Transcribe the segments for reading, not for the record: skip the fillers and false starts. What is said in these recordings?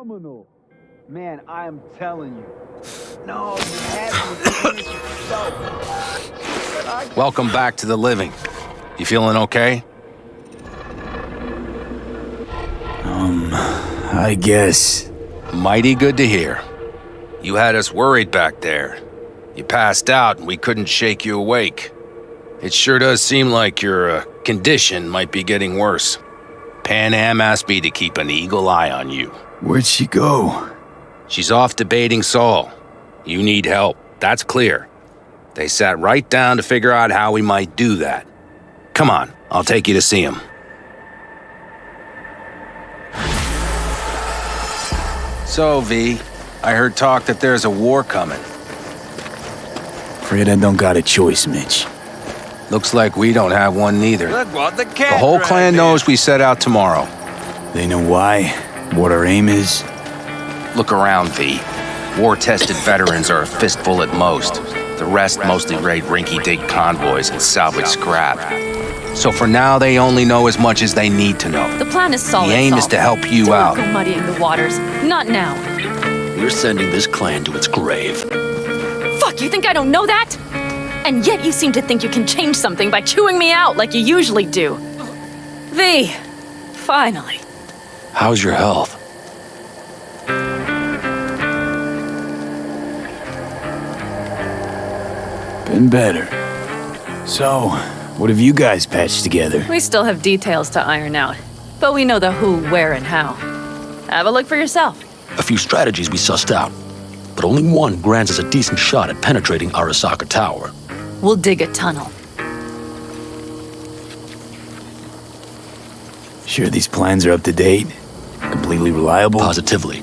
phenomenal. Man, I am telling you. No, you have to finish yourself. Welcome back to the living. You feeling okay? I guess. Mighty good to hear. You had us worried back there. You passed out and we couldn't shake you awake. It sure does seem like your condition might be getting worse. Pan Am asked me to keep an eagle eye on you. Where'd she go? She's off debating Saul. You need help, that's clear. They sat right down to figure out how we might do that. Come on, I'll take you to see him. So, V, I heard talk that there's a war coming. Afraid I don't got a choice, Mitch. Looks like we don't have one neither. Look what the The whole clan knows we set out tomorrow. They know why, what our aim is. Look around, V. War-tested veterans are a fistful at most. The rest mostly raid rinky-dink convoys and salvage scrap. So for now, they only know as much as they need to know. The plan is solid. The aim is to help you out. Don't go muddying the waters. Not now. We're sending this clan to its grave. Fuck, you think I don't know that? And yet you seem to think you can change something by chewing me out like you usually do. V, finally. How's your health? Been better. So, what have you guys patched together? We still have details to iron out, but we know the who, where, and how. Have a look for yourself. A few strategies we sussed out, but only one grants us a decent shot at penetrating Arasaka Tower. We'll dig a tunnel. Sure these plans are up to date? Completely reliable? Positively.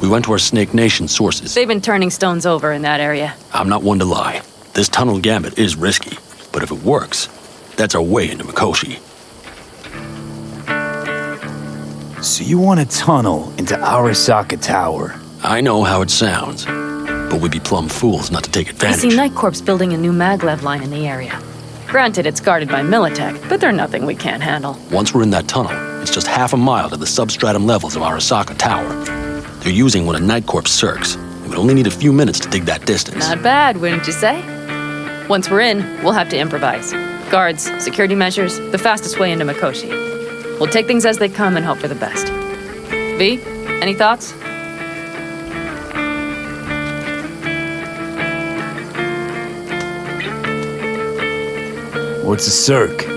We went to our Snake Nation sources. They've been turning stones over in that area. I'm not one to lie. This tunnel gambit is risky, but if it works, that's our way into Mikoshi. So you want a tunnel into Arasaka Tower? I know how it sounds, but we'd be plumb fools not to take I advantage. see Night Corp's building a new maglev line in the area. Granted, it's guarded by Militech, but they're nothing we can't handle. Once we're in that tunnel, it's just half a mile to the substratum levels of Arasaka Tower. They're using one of Night Corp's circs. It would only need a few minutes to dig that distance. Not bad, wouldn't you say? Once we're in, we'll have to improvise. Guards, security measures, the fastest way into Mikoshi. We'll take things as they come and hope for the best. V, any thoughts? What's a circ?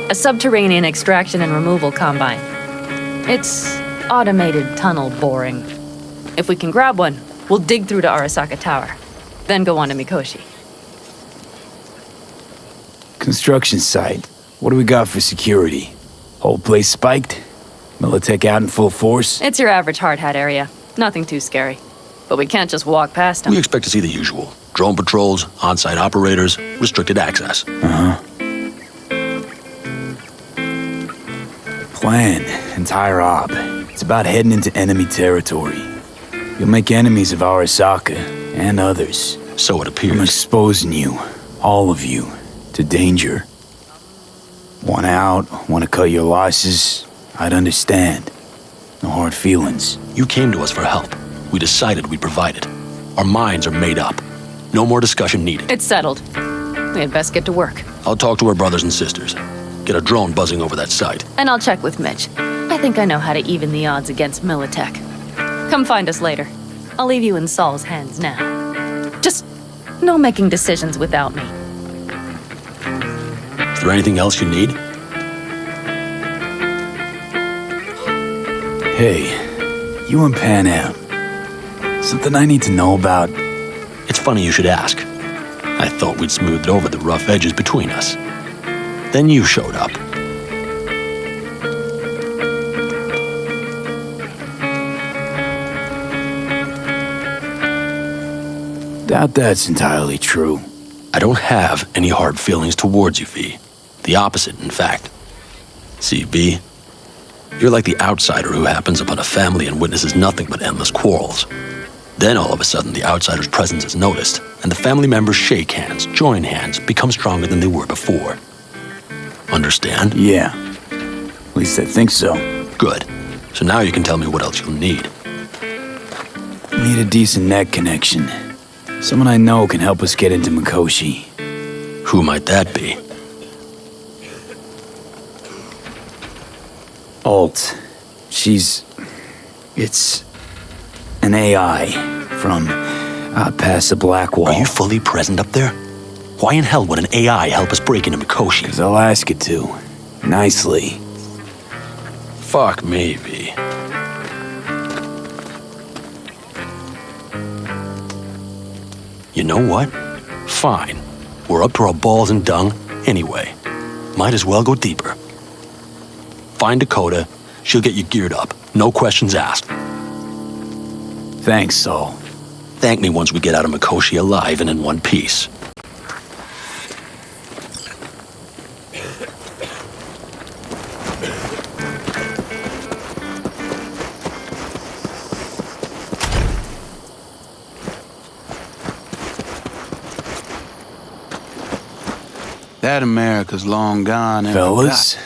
A subterranean extraction and removal combine. It's automated tunnel boring. If we can grab one, we'll dig through to Arasaka Tower, then go on to Mikoshi. Construction site. What do we got for security? Whole place spiked? Militech out in full force? It's your average hard hat area. Nothing too scary. But we can't just walk past them. We expect to see the usual. Drone patrols, on-site operators, restricted access. Plan. Entire op. It's about heading into enemy territory. You'll make enemies of Arasaka, and others. So it I'm appears. exposing you, all of you, to danger. Want out, want to cut your losses, I'd understand. No hard feelings. You came to us for help. We decided we'd provide it. Our minds are made up. No more discussion needed. It's settled. We had best get to work. I'll talk to our brothers and sisters. Get a drone buzzing over that site. And I'll check with Mitch. I think I know how to even the odds against Militech. Come find us later. I'll leave you in Saul's hands now. Just no making decisions without me. Is there anything else you need? Hey, you and Pan Am. Something I need to know about? It's funny you should ask. I thought we'd smoothed over the rough edges between us. Then you showed up. Doubt that's entirely true. I don't have any hard feelings towards you, V. The opposite, in fact. See, V, you're like the outsider who happens upon a family and witnesses nothing but endless quarrels. Then all of a sudden the outsider's presence is noticed, and the family members shake hands, join hands, become stronger than they were before. Understand? Yeah. At least I think so. Good. So now you can tell me what else you'll need. Need a decent net connection. Someone I know can help us get into Mikoshi. Who might that be? Alt. It's an AI from past the Black Wall. Are you fully present up there? Why in hell would an AI help us break into Mikoshi? 'Cause I'll ask it to. Nicely. Fuck me, V. You know what? Fine. We're up to our balls in dung anyway. Might as well go deeper. Find Dakota. She'll get you geared up. No questions asked. Thanks, Saul. Thank me once we get out of Mikoshi alive and in one piece. That America's long gone and Fellas,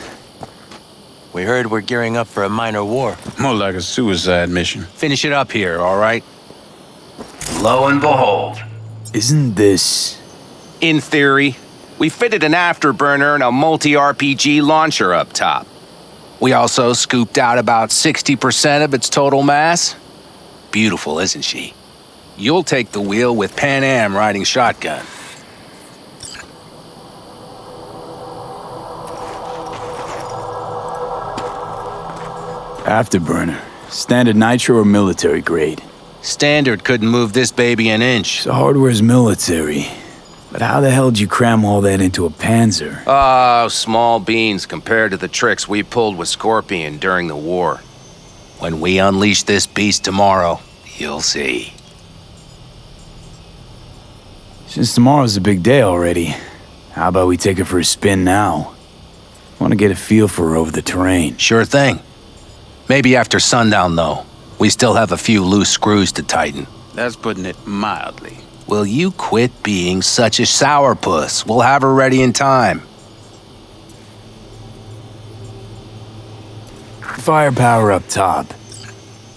We heard we're gearing up for a minor war. forgot. More like a suicide mission. Finish it up here, all right? lo and behold. Isn't this... In theory, we fitted an afterburner and a multi-RPG launcher up top. We also scooped out about 60% of its total mass. Beautiful, isn't she? You'll take the wheel with Pan Am riding shotgun. Afterburner. Standard nitro or military grade? Standard couldn't move this baby an inch. So hardware's military. But how the hell did you cram all that into a Panzer? Oh, small beans compared to the tricks we pulled with Scorpion during the war. When we unleash this beast tomorrow, you'll see. Since tomorrow's a big day already, how about we take her for a spin now? Want to get a feel for her over the terrain. Sure thing. Maybe after sundown, though. We still have a few loose screws to tighten. That's putting it mildly. Will you quit being such a sourpuss? We'll have her ready in time. Firepower up top.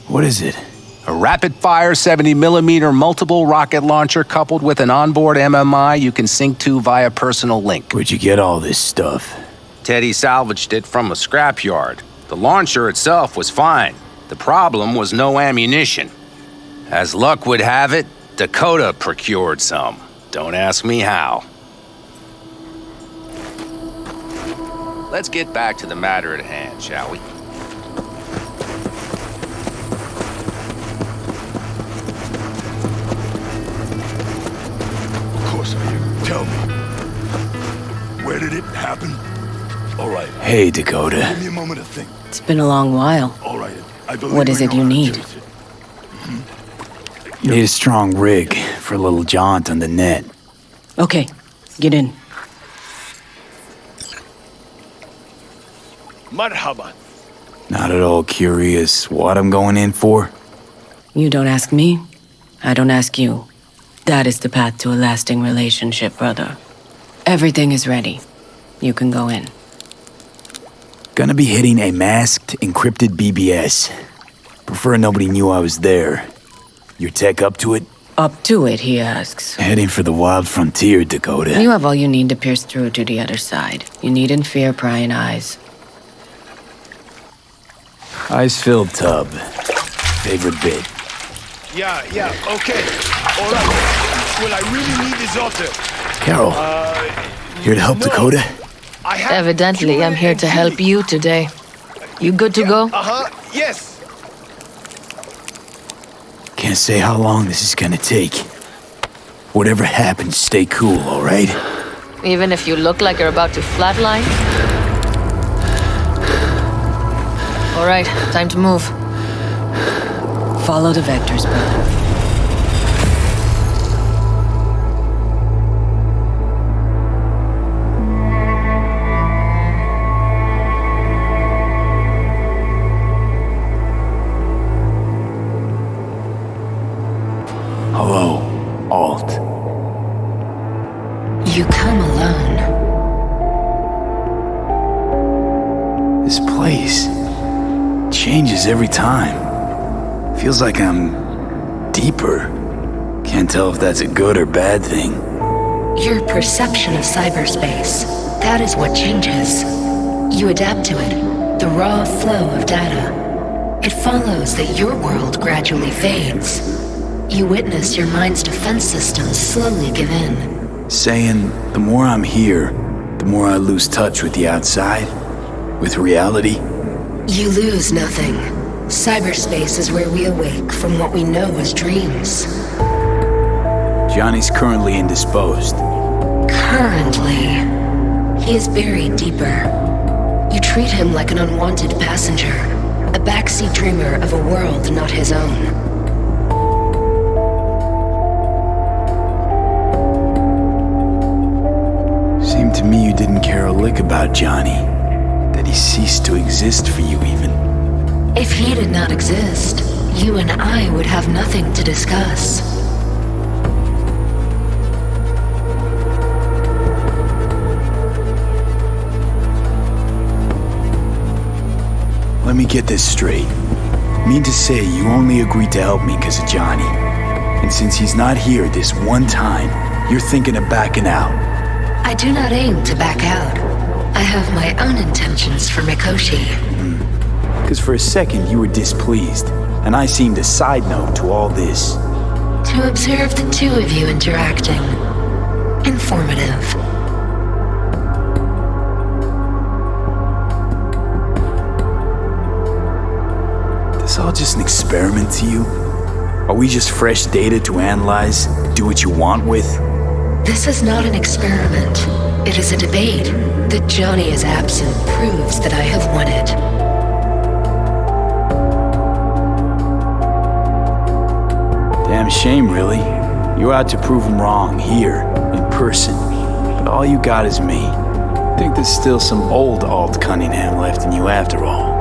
What is it? A rapid-fire 70mm multiple rocket launcher coupled with an onboard MMI you can sync to via personal link. Where'd you get all this stuff? Teddy salvaged it from a scrapyard. The launcher itself was fine. The problem was no ammunition. As luck would have it, Dakota procured some. Don't ask me how. Let's get back to the matter at hand, shall we? Of course I am. Tell me. Where did it happen? All right. Hey, Dakota. Give me a moment to think. It's been a long while. All right. I believe What is I it know you how to need? chase it. Need a strong rig for a little jaunt on the net. Okay, get in. Marhaba. Not at all curious what I'm going in for? You don't ask me, I don't ask you. That is the path to a lasting relationship, brother. Everything is ready. You can go in. Gonna be hitting a masked, encrypted BBS. Prefer nobody knew I was there. Your tech up to it? Up to it, he asks. Heading for the wild frontier, Dakota. You have all you need to pierce through to the other side. You needn't fear prying eyes. Ice-filled tub. Favorite bit. Yeah, okay. All right. Well, I really need this altar. Carol, here to help no. Dakota? I have Evidently, I'm here to help you today. You good to go? Uh-huh. Yes. Can't say how long this is gonna take. Whatever happens, stay cool, all right? Even if you look like you're about to flatline? All right, time to move. Follow the vectors, brother. Hello, Alt. You come alone. This place changes every time. Feels like I'm deeper. Can't tell if that's a good or bad thing. Your perception of cyberspace, that is what changes. You adapt to it, the raw flow of data. It follows that your world gradually fades. You witness your mind's defense systems slowly give in. Saying the more I'm here, the more I lose touch with the outside, with reality. You lose nothing. Cyberspace is where we awake from what we know as dreams. Johnny's currently indisposed. Currently, he is buried deeper. You treat him like an unwanted passenger, a backseat dreamer of a world not his own. Seemed to me you didn't care a lick about Johnny, that he ceased to exist for you even. If he did not exist, you and I would have nothing to discuss. Let me get this straight. Mean to say you only agreed to help me because of Johnny. And since he's not here this one time, you're thinking of backing out. I do not aim to back out. I have my own intentions for Mikoshi. Because for a second you were displeased, and I seemed a side note to all this. To observe the two of you interacting. Informative. This all just an experiment to you? Are we just fresh data to analyze, do what you want with? This is not an experiment. It is a debate. That Johnny is absent proves that I have won it. Damn shame, really. You're out to prove him wrong, here, in person. But all you got is me. Think there's still some old Alt Cunningham left in you after all.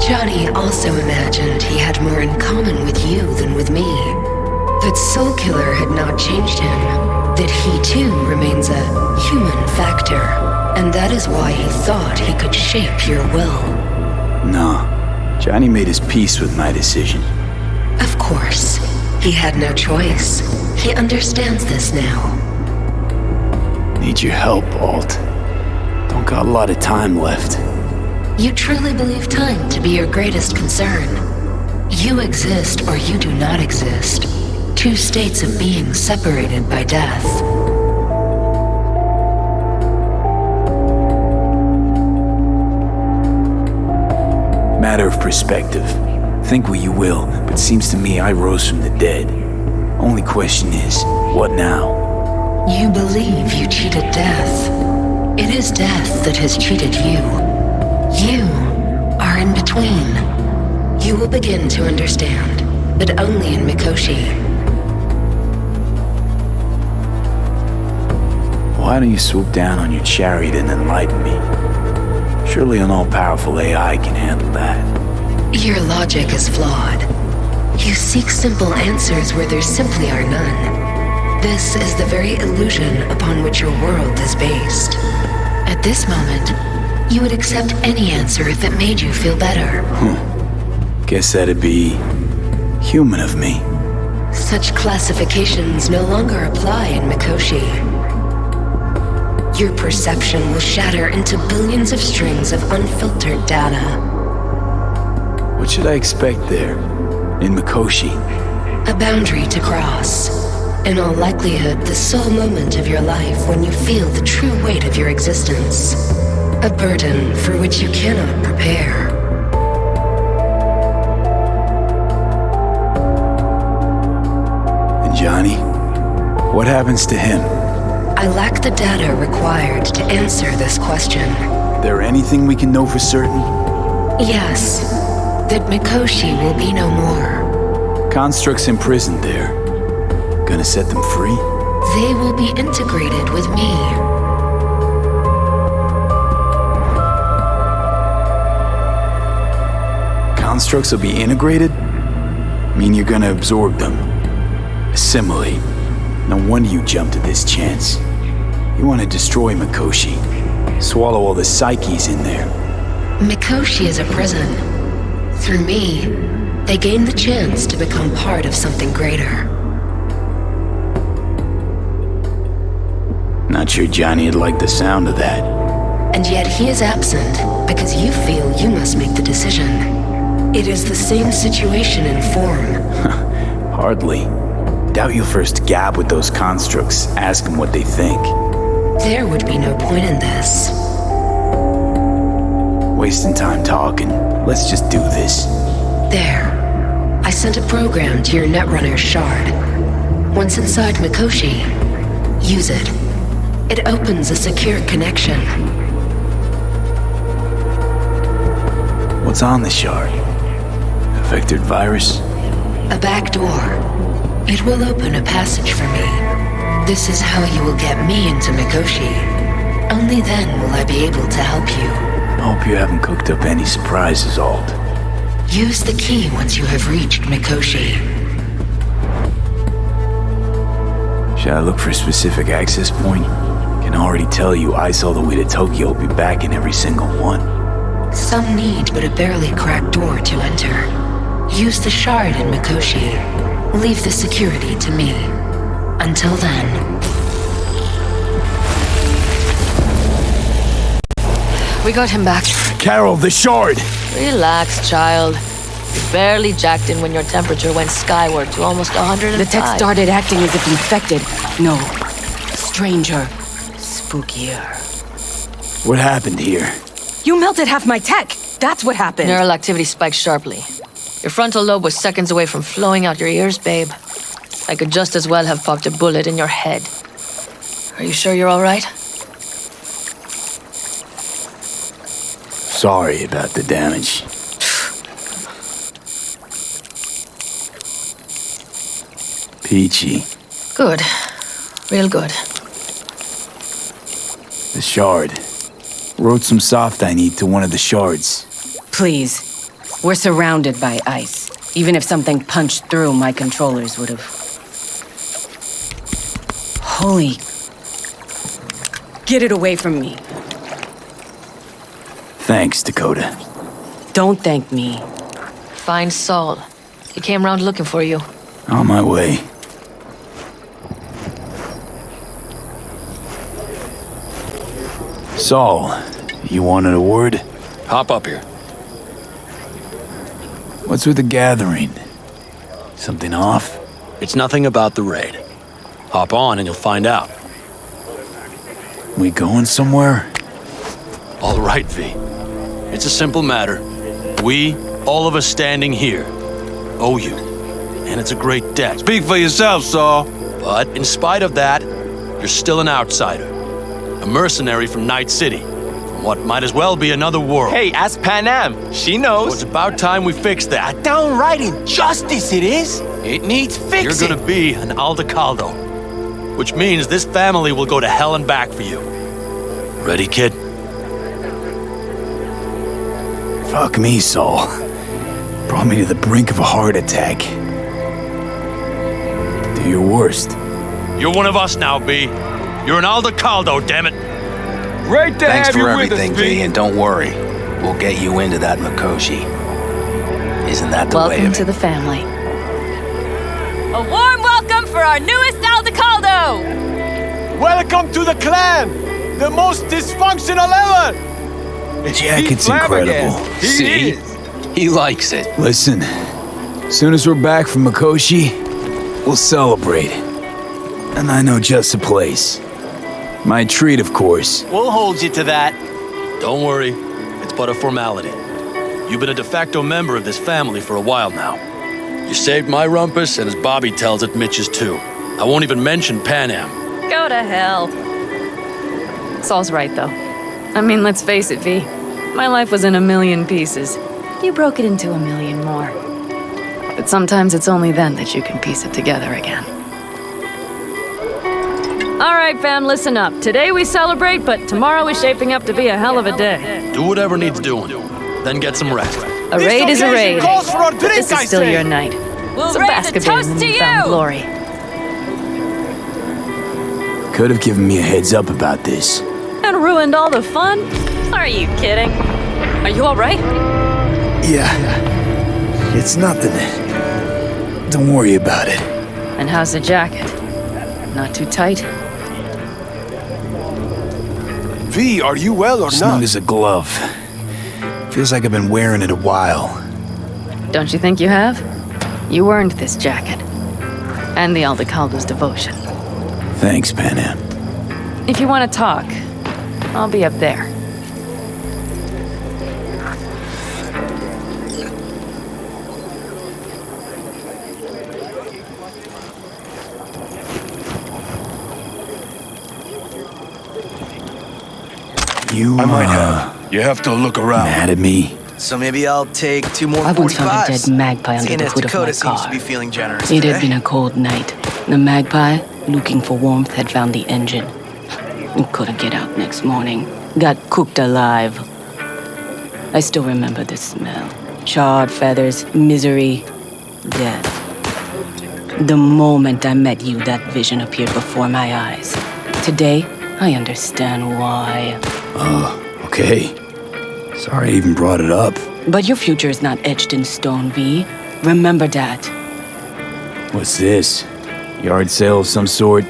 Johnny also imagined he had more in common with you than with me. That Soul Killer had not changed him. That he too remains a human factor. And that is why he thought he could shape your will. No. Johnny made his peace with my decision. Of course. He had no choice. He understands this now. Need your help, Alt. Don't got a lot of time left. You truly believe time to be your greatest concern. You exist or you do not exist. Two states of being separated by death. Matter of perspective. Think what you will, but seems to me I rose from the dead. Only question is, what now? You believe you cheated death. It is death that has cheated you. You are in between. You will begin to understand, but only in Mikoshi. Why don't you swoop down on your chariot and enlighten me? Surely an all-powerful AI can handle that. Your logic is flawed. You seek simple answers where there simply are none. This is the very illusion upon which your world is based. At this moment, you would accept any answer if it made you feel better. Guess that'd be human of me. Such classifications no longer apply in Mikoshi. Your perception will shatter into billions of strings of unfiltered data. What should I expect there, in Mikoshi? A boundary to cross. In all likelihood, the sole moment of your life when you feel the true weight of your existence. A burden for which you cannot prepare. And Johnny? What happens to him? I lack the data required to answer this question. There anything we can know for certain? Yes. That Mikoshi will be no more. Constructs imprisoned there. Gonna set them free? They will be integrated with me. Constructs will be integrated? Mean you're gonna absorb them. Assimilate. No wonder you jumped at this chance. You want to destroy Mikoshi. Swallow all the psyches in there. Mikoshi is a prison. Through me, they gain the chance to become part of something greater. Not sure Johnny'd like the sound of that. And yet he is absent because you feel you must make the decision. It is the same situation in form. Hardly. Doubt you'll first gab with those constructs, ask them what they think. There would be no point in this. Wasting time talking. Let's just do this. There. I sent a program to your Netrunner's shard. Once inside Mikoshi, use it. It opens a secure connection. What's on the shard? A vectored virus? A back door. It will open a passage for me. This is how you will get me into Mikoshi. Only then will I be able to help you. I hope you haven't cooked up any surprises, Alt. Use the key once you have reached Mikoshi. Should I look for a specific access point? Can already tell you I saw the way to Tokyo will be back in every single one. Some need but a barely cracked door to enter. Use the shard in Mikoshi. Leave the security to me. Until then. We got him back. Carol, the shard! Relax, child. You barely jacked in when your temperature went skyward to almost 105. The tech started acting as if infected. No. Stranger. Spookier. What happened here? You melted half my tech! That's what happened! Neural activity spiked sharply. Your frontal lobe was seconds away from flowing out your ears, babe. I could just as well have popped a bullet in your head. Are you sure you're all right? Sorry about the damage. Peachy. Good. Real good. The shard. Wrote some soft I need to one of the shards. Please. We're surrounded by ice. Even if something punched through, my controllers would have... Holy... Get it away from me. Thanks, Dakota. Don't thank me. Find Saul. He came round looking for you. On my way. Saul, you wanted a word? Hop up here. What's with the gathering? Something off? It's nothing about the raid. Hop on and you'll find out. We going somewhere? All right, V. It's a simple matter. We, all of us standing here, owe you. And it's a great debt. Speak for yourself, Saul. But in spite of that, you're still an outsider. A mercenary from Night City. From what might as well be another world. Hey, ask Panam. She So knows. it's about time we fix that. Downright injustice it is. It needs fixing. You're gonna be an Aldecaldo. Which means this family will go to hell and back for you. Ready, kid? Fuck me, Saul. Brought me to the brink of a heart attack. Do your worst. You're one of us now, B. You're an Aldecaldo, damn it. Great to Thanks have for you with everything, us, V, and don't worry. We'll get you into that Mikoshi. Isn't that the way Welcome of to it? the family. A warm welcome for our newest Aldecaldo! Welcome to the clan! The most dysfunctional ever! Jacket's incredible. See? He likes it. Listen, as soon as we're back from Mikoshi, we'll celebrate. And I know just a place. My treat, of course. We'll hold you to that. Don't worry. It's but a formality. You've been a de facto member of this family for a while now. You saved my rumpus, and as Bobby tells it, Mitch's too. I won't even mention Panam. Go to hell. Saul's right, though. I mean, let's face it, V. My life was in a million pieces. You broke it into a million more. But sometimes it's only then that you can piece it together again. All right, fam, listen up. Today we celebrate, but tomorrow is shaping up to be a hell of a day. Do whatever needs doing. Then get some rest. A raid is a raid. Calls for a But drink, this I is still say. your night. We'll So raise bask a a bit in toast the to newfound you! glory. Could have given me a heads up about this. And ruined all the fun? Are you kidding? Are you all right? Yeah. It's nothing. Don't worry about it. And how's the jacket? Not too tight? V, are you well or Snug not? as a glove. Feels like I've been wearing it a while. Don't you think you have? You earned this jacket. And the Aldecaldo's devotion. Thanks, Panam. If you want to talk, I'll be up there. You, I might have. You have to look around. mad at me? So maybe I'll take 2 more I once found a 45s. dead magpie under Seeing the as hood of my Dakota seems to car. be feeling generous It today. had been a cold night. The magpie, looking for warmth, had found the engine. Couldn't get out next morning. Got cooked alive. I still remember the smell. Charred feathers, misery, death. The moment I met you, that vision appeared before my eyes. Today, I understand why. Okay. Sorry I even brought it up. But your future is not etched in stone, V. Remember that. What's this? Yard sale of some sort?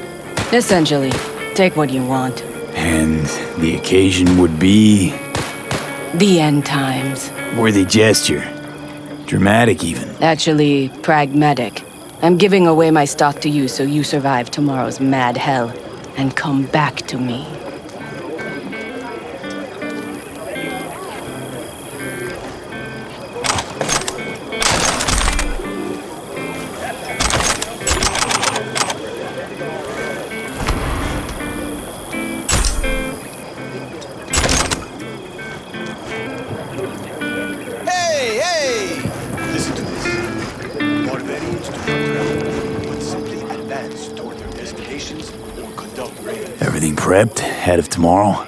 Essentially, take what you want. And the occasion would be... The end times. worthy gesture. Dramatic, even. Actually, pragmatic. I'm giving away my stock to you so you survive tomorrow's mad hell and come back to me. Hey, hey! Listen to this. Barbarians do not travel, but simply advance toward their destinations or conduct raids. Everything prepped? Ahead of tomorrow?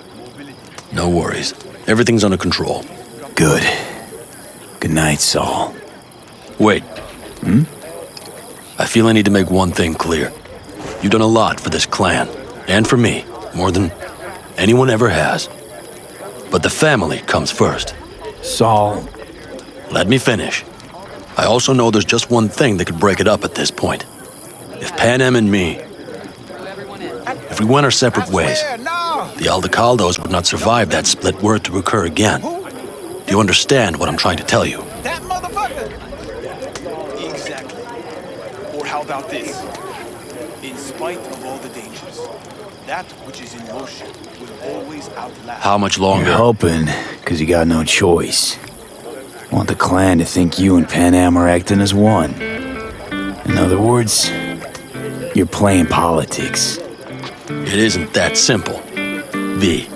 No worries. Everything's under control. Good. Good night, Saul. Wait. I feel I need to make one thing clear. You've done a lot for this clan, and for me, more than anyone ever has. But the family comes first. Saul. Let me finish. I also know there's just one thing that could break it up at this point. If Panam and me, if we went our separate ways, the Aldecaldos would not survive that split were it to occur again. Do you understand what I'm trying to tell you? That motherfucker! Exactly. Or how about this? In spite of all the dangers, that which is in motion will always outlast. How much You're longer? hoping, because you got no choice. Want the clan to think you and Panam are acting as one. In other words, you're playing politics. It isn't that simple. V,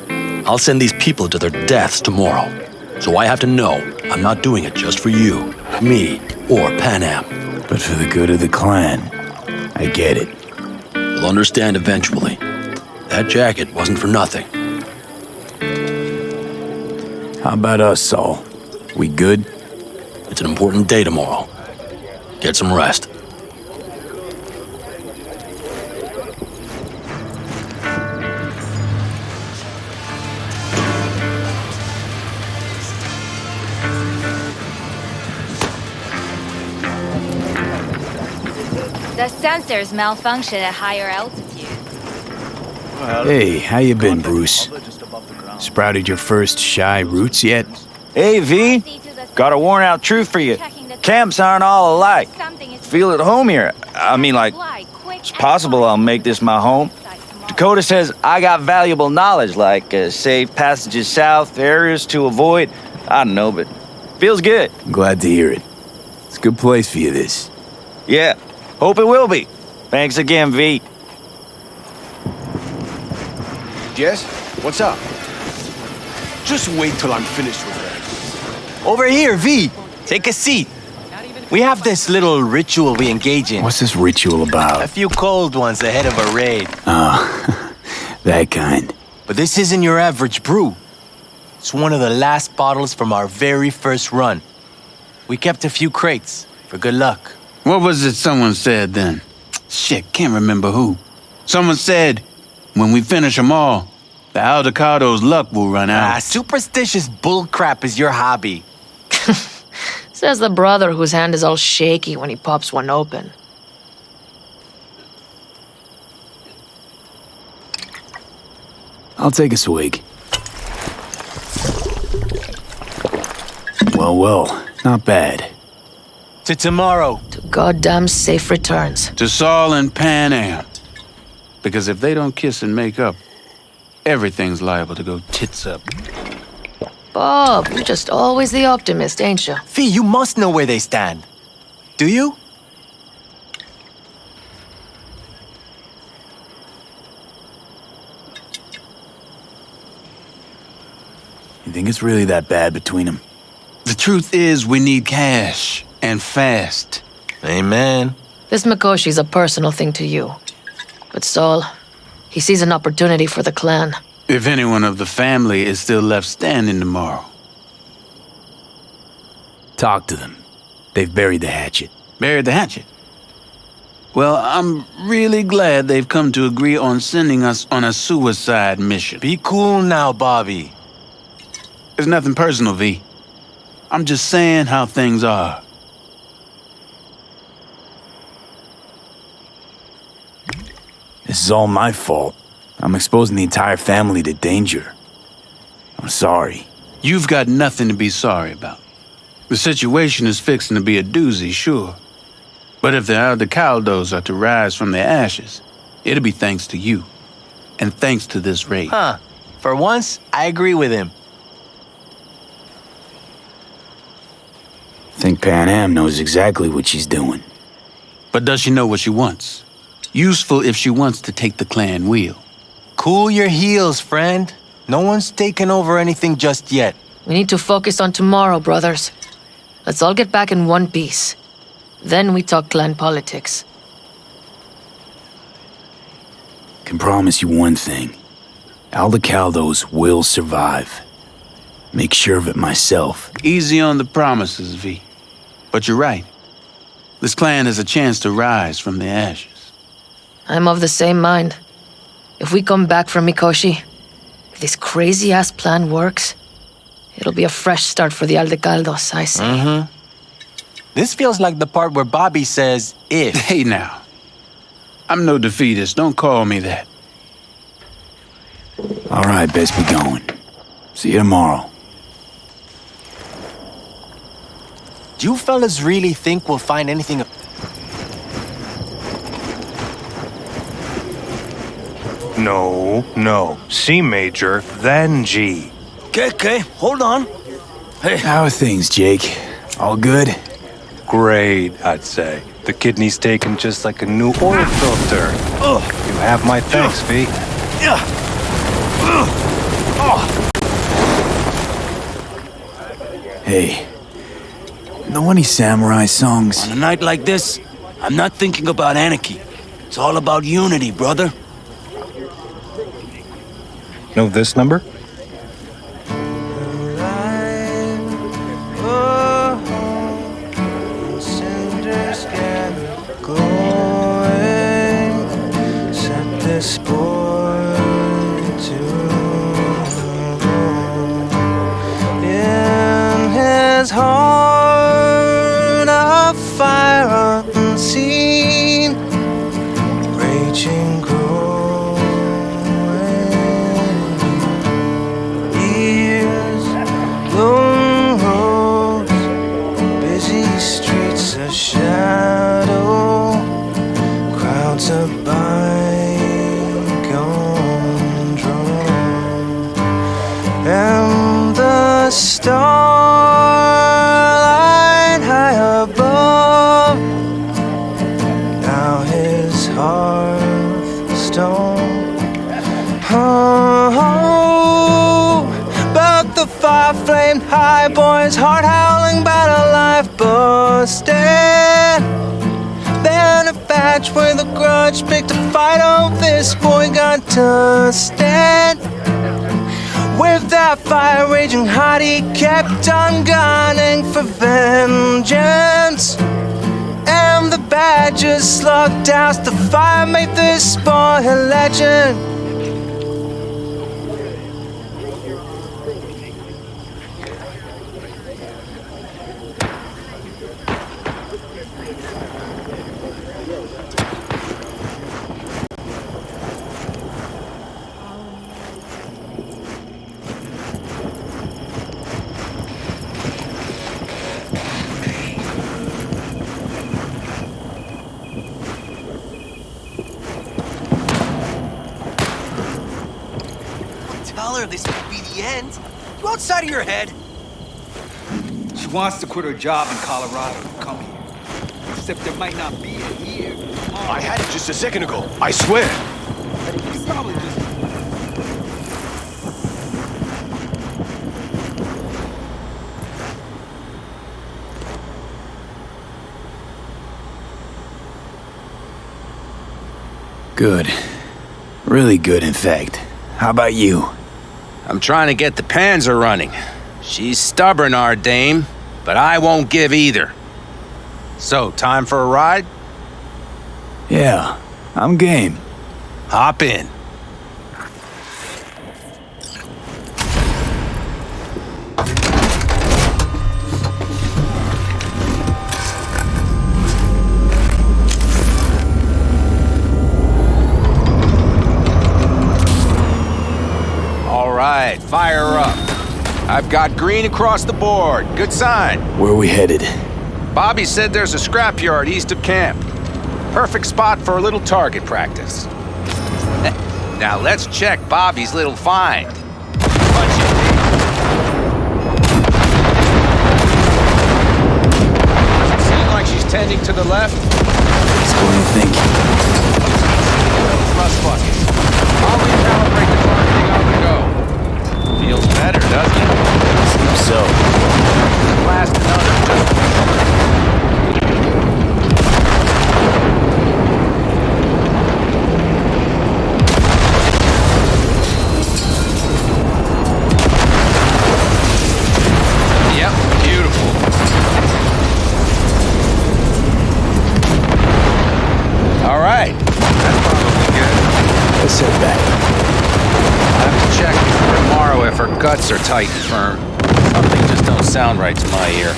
I'll send these people to their deaths tomorrow. So I have to know I'm not doing it just for you, me, or Panam. But for the good of the clan, I get it. You'll understand eventually. That jacket wasn't for nothing. How about us, Saul? We good? It's an important day tomorrow. Get some rest. The sensors malfunction at higher altitude. Hey, how you been, Bruce? Sprouted your first shy roots yet? Hey, V. Got a worn out truth for you. Camps aren't all alike. Feel at home here. I mean, like, it's possible I'll make this my home. Dakota says I got valuable knowledge, like safe passages south, areas to avoid. I don't know, but feels good. I'm glad to hear it. It's a good place for you, this. Yeah, hope it will be. Thanks again, V. Jess, what's up? Just wait till I'm finished with her. Over here, V. Take a seat. We have this little ritual we engage in. What's this ritual A about? few cold ones ahead of a raid. Oh, that kind. But this isn't your average brew. It's one of the last bottles from our very first run. We kept a few crates for good luck. What was it someone said then? Shit, can't remember who. Someone said, when we finish them all, the Aldecaldo's luck will run out. Superstitious bullcrap is your hobby. Says the brother whose hand is all shaky when he pops one open. I'll take a swig. Well, not bad. To tomorrow. To goddamn safe returns. To Saul and Pan Am. Because if they don't kiss and make up, everything's liable to go tits up. Bob, you're just always the optimist, ain't you? Fee, you must know where they stand. Do you? You think it's really that bad between them? The truth is, we need cash. And fast. Amen. This Mikoshi's a personal thing to you. But Saul, he sees an opportunity for the clan. If anyone of the family is still left standing tomorrow. Talk to them. They've buried the hatchet. Buried the hatchet? Well, I'm really glad they've come to agree on sending us on a suicide mission. Be cool now, Bobby. It's nothing personal, V. I'm just saying how things are. This is all my fault. I'm exposing the entire family to danger. I'm sorry. You've got nothing to be sorry about. The situation is fixing to be a doozy, sure. But if the Aldecaldos are to rise from their ashes, it'll be thanks to you. And thanks to this raid. Huh. For once, I agree with him. I think Pan Am knows exactly what she's doing. But does she know what she wants? Useful if she wants to take the clan wheel. Cool your heels, friend. No one's taken over anything just yet. We need to focus on tomorrow, brothers. Let's all get back in one piece. Then we talk clan politics. Can promise you one thing. Aldecaldos will survive. Make sure of it myself. Easy on the promises, V. But you're right. This clan has a chance to rise from the ashes. I'm of the same mind. If we come back from Mikoshi, if this crazy-ass plan works, it'll be a fresh start for the Aldecaldos, I say. Mm-hmm. This feels like the part where Bobby says, if. Hey now. I'm no defeatist, don't call me that. All right, best be going. See you tomorrow. Do you fellas really think we'll find anything? No. C major, then G. Okay, hold on. Hey. How are things, Jake? All good? Great, I'd say. The kidney's taken just like a new oil filter. You have my thanks, V. Hey, know any samurai songs? On a night like this, I'm not thinking about anarchy. It's all about unity, brother. Know this number? Heart of fire unseen, raging, growing. Years, long roads, busy streets, a shadow, crowds of bygone drone, and the stars. Fire flamed high, boys, heart howling, battle life busted. Then a batch with a grudge picked a fight. Oh, this boy got to stand. With that fire raging hot, he kept on gunning for vengeance. And the badges slugged out. The fire made this boy a legend. tell her this could be the end? You outside of your head? She wants to quit her job in Colorado and come here. Except there might not be a here. I had it just a second ago. I swear. You probably just... Good. Really good, in fact. How about you? I'm trying to get the Panzer running. She's stubborn, our dame, but I won't give either. So, time for a ride? Yeah, I'm game. Hop in. All right, fire up. I've got green across the board. Good sign. Where are we headed? Bobby said there's a scrapyard east of camp. Perfect spot for a little target practice. Now let's check Bobby's little find. Punch it. Doesn't seem like she's tending to the left. What do you think? Thrust buckets. I'll recalibrate the targeting on the go. Feels better, doesn't it? Seems so. Blast another. Yep, beautiful. All right. That's probably good. Let's head back. I'll have to check before tomorrow if her guts are tight and firm. Something just don't sound right to my ear.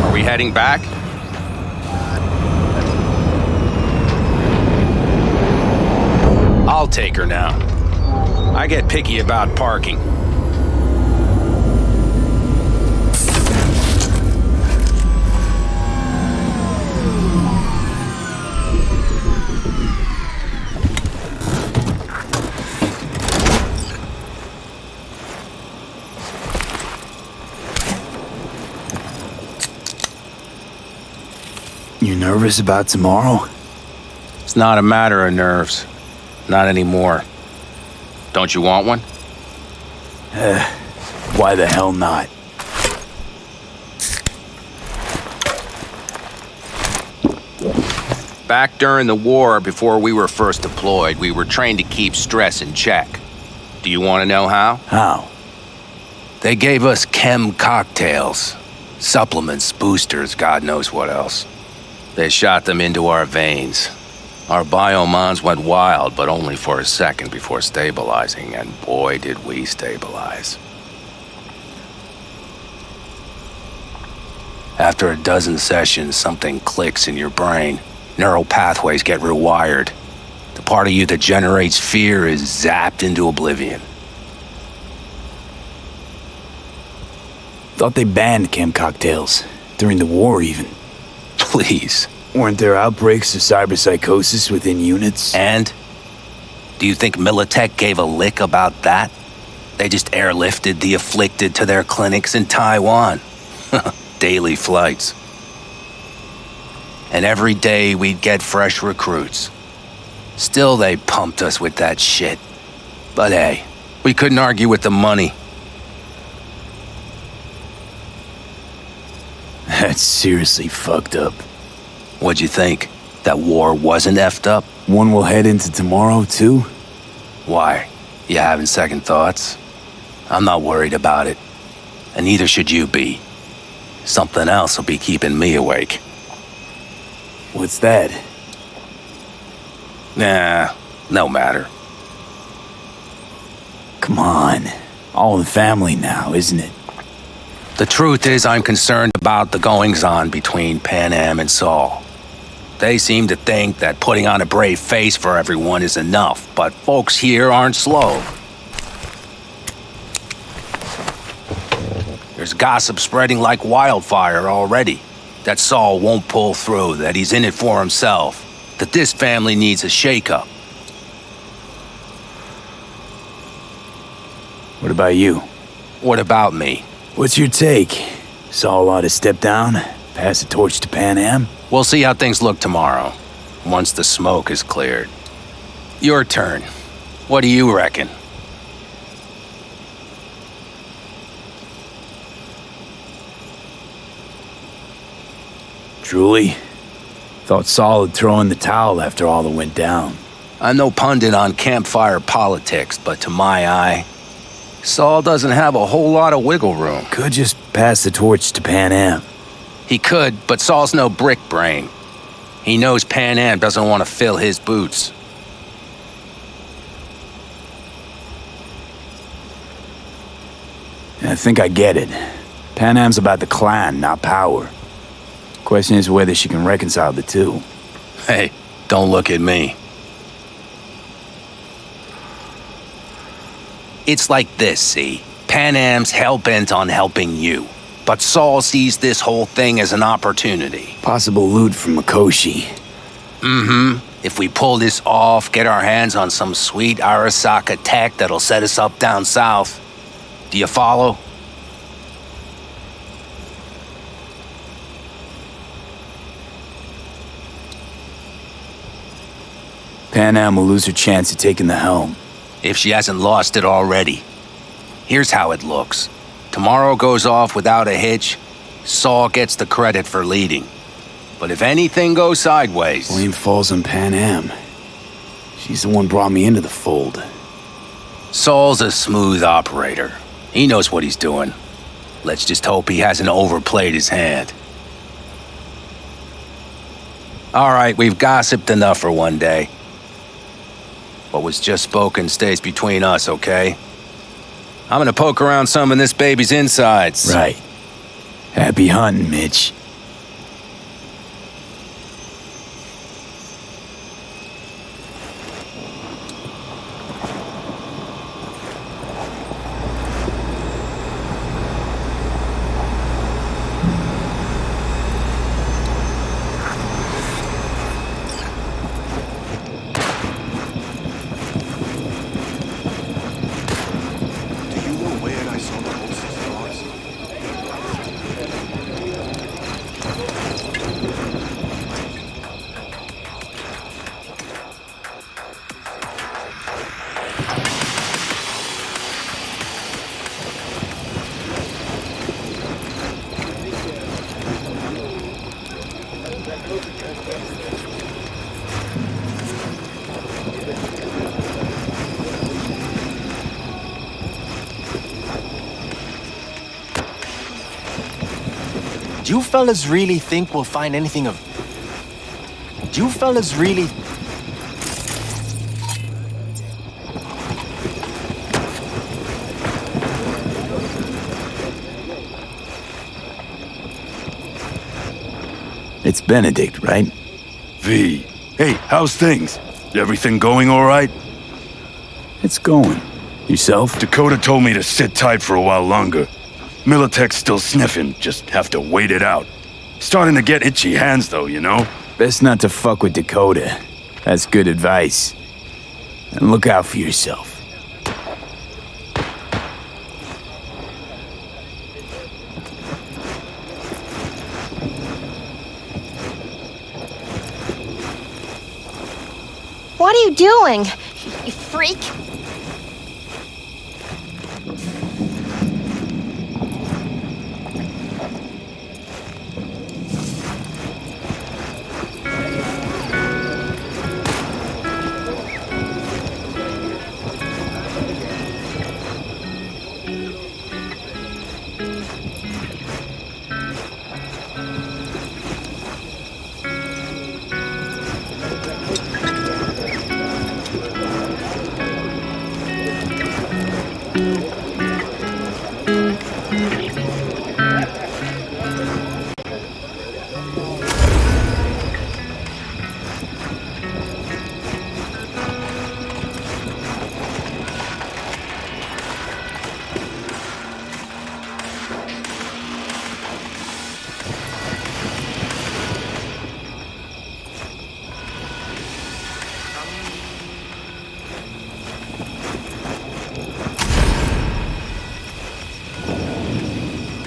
Are we heading back? I'll take her now. I get picky about parking. You nervous about tomorrow? It's not a matter of nerves. Not anymore. Don't you want one? Why the hell not? Back during the war, before we were first deployed, we were trained to keep stress in check. Do you want to know how? How? They gave us chem cocktails. Supplements, boosters, God knows what else. They shot them into our veins. Our biomons went wild, but only for a second before stabilizing, and boy did we stabilize. After a dozen sessions, something clicks in your brain. Neural pathways get rewired. The part of you that generates fear is zapped into oblivion. Thought they banned chem cocktails. During the war, even. Please. Weren't there outbreaks of cyberpsychosis within units? And? Do you think Militech gave a lick about that? They just airlifted the afflicted to their clinics in Taiwan. Daily flights. And every day we'd get fresh recruits. Still they pumped us with that shit. But hey, we couldn't argue with the money. That's seriously fucked up. What'd you think? That war wasn't effed up? One will head into tomorrow, too? Why? You having second thoughts? I'm not worried about it. And neither should you be. Something else will be keeping me awake. What's that? Nah, no matter. Come on. All in the family now, isn't it? The truth is I'm concerned about the goings-on between Pan Am and Saul. They seem to think that putting on a brave face for everyone is enough, but folks here aren't slow. There's gossip spreading like wildfire already. That Saul won't pull through, that he's in it for himself, that this family needs a shakeup. What about you? What about me? What's your take? Saul ought to step down, pass the torch to Pan Am? We'll see how things look tomorrow, once the smoke is cleared. Your turn. What do you reckon? Truly? Thought Saul would throw in the towel after all that went down. I'm no pundit on campfire politics, but to my eye, Saul doesn't have a whole lot of wiggle room. Could just pass the torch to Pan Am. He could, but Saul's no brick brain. He knows Pan Am doesn't want to fill his boots. I think I get it. Pan Am's about the clan, not power. Question is whether she can reconcile the two. Hey, don't look at me. It's like this, see? Pan Am's hell-bent on helping you, but Saul sees this whole thing as an opportunity. Possible loot from Mikoshi. Mm-hmm. If we pull this off, get our hands on some sweet Arasaka tech that'll set us up down south. Do you follow? Pan Am will lose her chance at taking the helm. If she hasn't lost it already. Here's how it looks. Tomorrow goes off without a hitch. Saul gets the credit for leading. But if anything goes sideways... Blame falls on Pan Am. She's the one brought me into the fold. Saul's a smooth operator. He knows what he's doing. Let's just hope he hasn't overplayed his hand. All right, we've gossiped enough for one day. What was just spoken stays between us, okay? I'm gonna poke around some of this baby's insides. Right. Happy hunting, Mitch. Do you fellas really think we'll find anything of... Do you fellas really... It's Benedict, right? V. Hey, how's things? Everything going all right? It's going. Yourself? Dakota told me to sit tight for a while longer. Militech's still sniffing, just have to wait it out. Starting to get itchy hands though, you know? Best not to fuck with Dakota. That's good advice. And look out for yourself. What are you doing, you freak?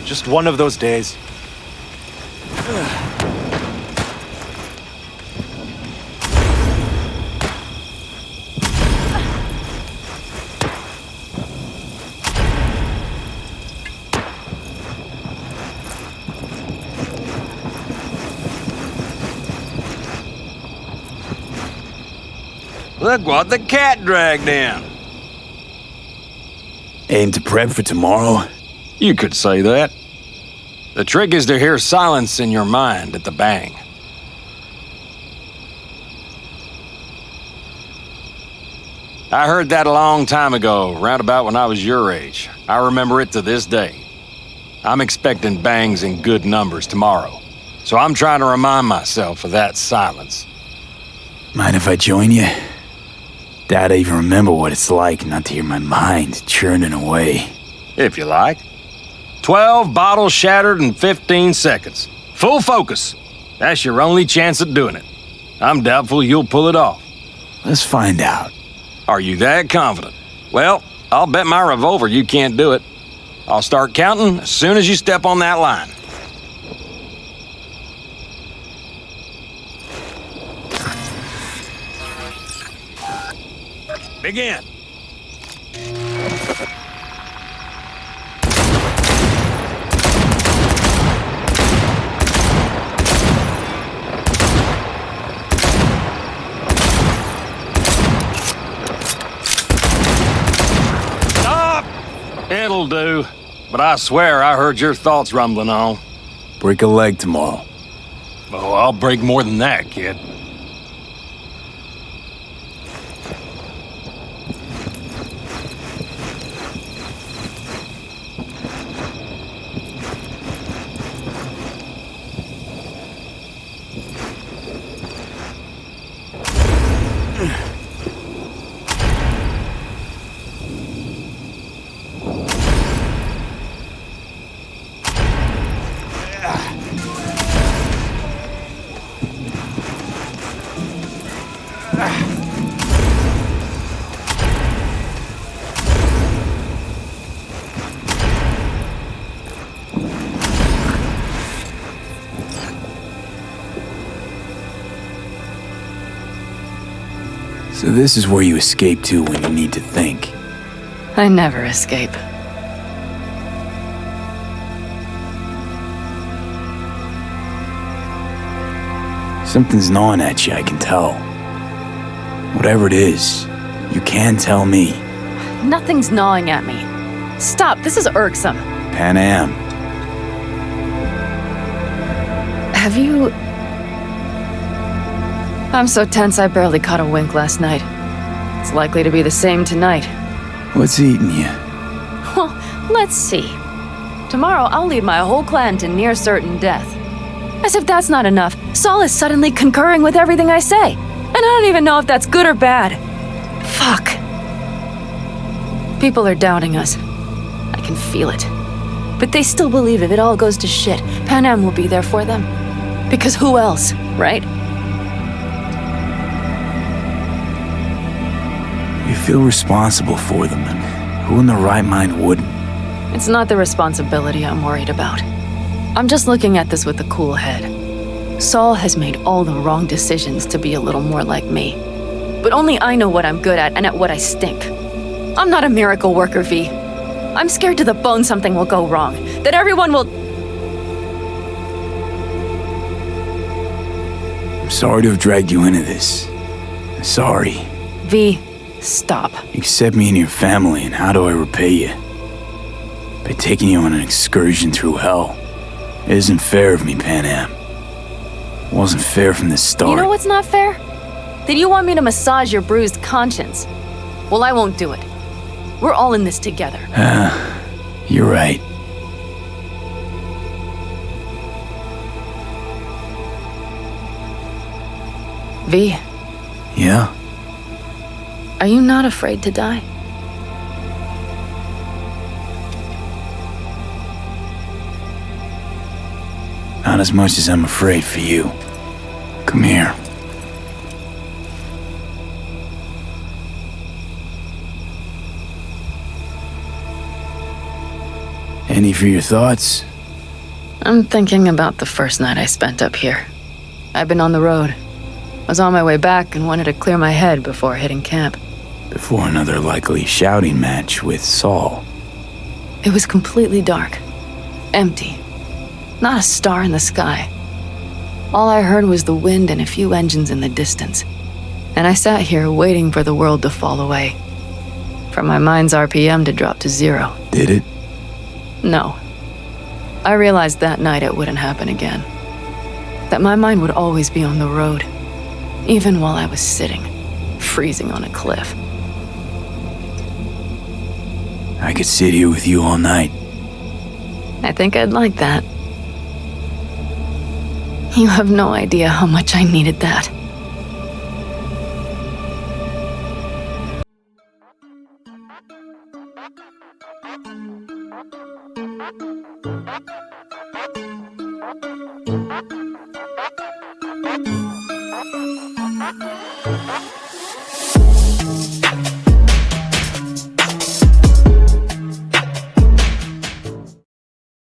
Just one of those days. Look what the cat dragged in. Aim to prep for tomorrow? You could say that. The trick is to hear silence in your mind at the bang. I heard that a long time ago, round about when I was your age. I remember it to this day. I'm expecting bangs in good numbers tomorrow, so I'm trying to remind myself of that silence. Mind if I join you? Doubt I even remember what it's like not to hear my mind churning away. If you like. 12 bottles shattered in 15 seconds. Full focus. That's your only chance at doing it. I'm doubtful you'll pull it off. Let's find out. Are you that confident? Well, I'll bet my revolver you can't do it. I'll start counting as soon as you step on that line. Begin. Stop! It'll do. But I swear I heard your thoughts rumbling on. Break a leg tomorrow. Oh, I'll break more than that, kid. So this is where you escape to when you need to think. I never escape. Something's gnawing at you, I can tell. Whatever it is, you can tell me. Nothing's gnawing at me. Stop, this is irksome. Pan Am. Have you... I'm so tense I barely caught a wink last night. It's likely to be the same tonight. What's eating you? Well, let's see. Tomorrow I'll lead my whole clan to near certain death. As if that's not enough, Saul is suddenly concurring with everything I say. And I don't even know if that's good or bad. Fuck. People are doubting us. I can feel it. But they still believe if it all goes to shit, Pan Am will be there for them. Because who else, right? You feel responsible for them, and who in their right mind wouldn't? It's not the responsibility I'm worried about. I'm just looking at this with a cool head. Saul has made all the wrong decisions to be a little more like me. But only I know what I'm good at and at what I stink. I'm not a miracle worker, V. I'm scared to the bone something will go wrong. That everyone will... I'm sorry to have dragged you into this. I'm sorry. V, stop. You accept me into your family, and how do I repay you? By taking you on an excursion through hell. It isn't fair of me, Pan Am. It wasn't fair from the start. You know what's not fair? That you want me to massage your bruised conscience. Well, I won't do it. We're all in this together. You're right. V. Yeah? Are you not afraid to die? Not as much as I'm afraid for you. Come here. Any for your thoughts? I'm thinking about the first night I spent up here. I've been on the road. I was on my way back and wanted to clear my head before hitting camp. Before another likely shouting match with Saul. It was completely dark. Empty. Not a star in the sky. All I heard was the wind and a few engines in the distance. And I sat here waiting for the world to fall away. For my mind's RPM to drop to 0. Did it? No. I realized that night it wouldn't happen again. That my mind would always be on the road. Even while I was sitting, freezing on a cliff. I could sit here with you all night. I think I'd like that. You have no idea how much I needed that.